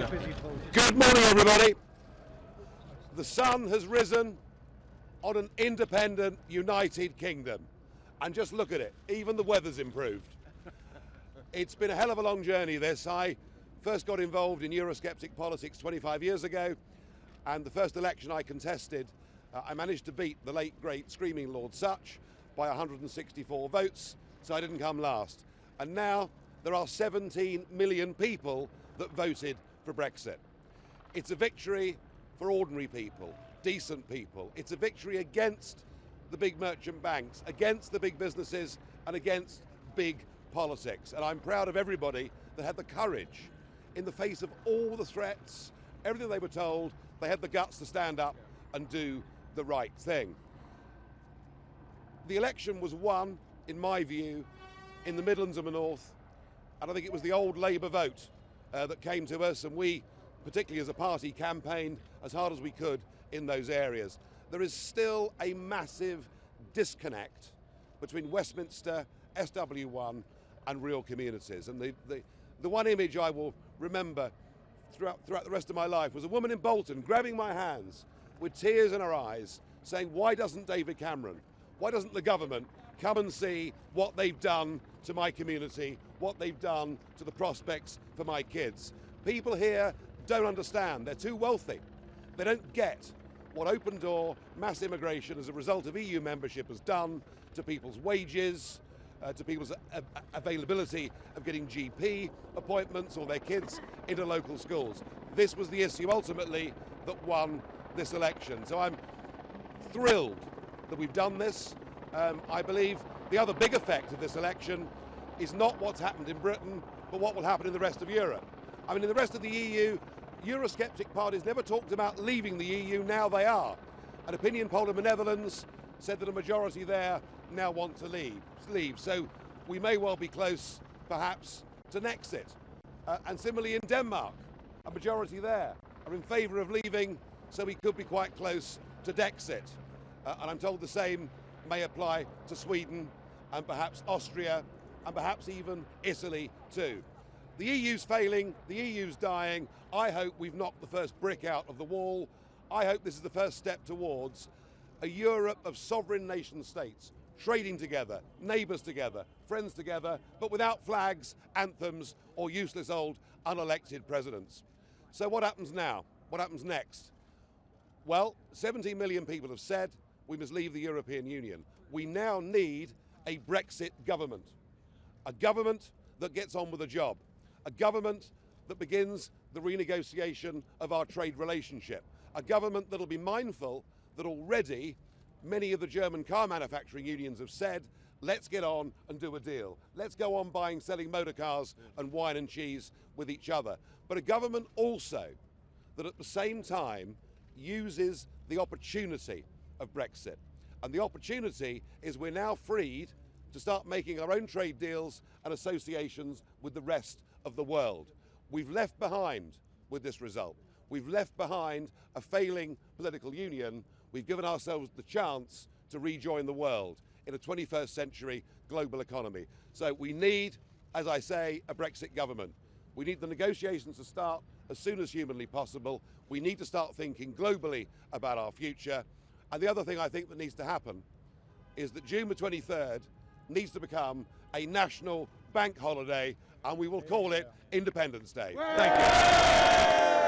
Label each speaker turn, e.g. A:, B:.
A: Good morning, everybody. The sun has risen on an independent, united kingdom. And just look at it, even the weather's improved. It's been a hell of a long journey, this. I first got involved in Eurosceptic politics 25 years ago, and the first election I contested, I managed to beat the late, great, screaming Lord Such by 164 votes, so I didn't come last. And now there are 17 million people that voted for Brexit. It's a victory for ordinary people, decent people. It's a victory against the big merchant banks, against the big businesses, and against big politics. And I'm proud of everybody that had the courage, in the face of all the threats, everything they were told, they had the guts to stand up and do the right thing. The election was won, in my view, in the Midlands and the North, and I think it was the old Labour vote that came to us, and we, particularly as a party, campaigned as hard as we could in those areas. There is still a massive disconnect between Westminster, SW1 and real communities. And the one image I will remember throughout the rest of my life was a woman in Bolton grabbing my hands with tears in her eyes saying, why doesn't David Cameron, why doesn't the government come and see what they've done to my community, what they've done to the prospects for my kids? People here don't understand. They're too wealthy. They don't get what open door mass immigration as a result of EU membership has done to people's wages, to people's availability of getting GP appointments or their kids into local schools. This was the issue ultimately that won this election. So I'm thrilled that we've done this. I believe the other big effect of this election is not what's happened in Britain, but what will happen in the rest of Europe. I mean, in the rest of the EU, Eurosceptic parties never talked about leaving the EU, now they are. An opinion poll in the Netherlands said that a majority there now want to leave. So we may well be close, perhaps, to Nexit. And similarly in Denmark, a majority there are in favour of leaving, so we could be quite close to Dexit. And I'm told the same may apply to Sweden and perhaps Austria and perhaps even Italy too. The EU's failing, the EU's dying. I hope we've knocked the first brick out of the wall. I hope this is the first step towards a Europe of sovereign nation states, trading together, neighbours together, friends together, but without flags, anthems, or useless old unelected presidents. So what happens now? What happens next? Well, 17 million people have said we must leave the European Union. We now need a Brexit government. A government that gets on with the job. A government that begins the renegotiation of our trade relationship. A government that'll be mindful that already many of the German car manufacturing unions have said, let's get on and do a deal. Let's go on selling motor cars and wine and cheese with each other. But a government also that at the same time uses the opportunity of Brexit. And the opportunity is we're now freed to start making our own trade deals and associations with the rest of the world. We've left behind, with this result, we've left behind a failing political union. We've given ourselves the chance to rejoin the world in a 21st century global economy. So we need, as I say, a Brexit government. We need the negotiations to start as soon as humanly possible. We need to start thinking globally about our future. And the other thing I think that needs to happen is that June the 23rd needs to become a national bank holiday, and we will call it Independence Day. Thank you.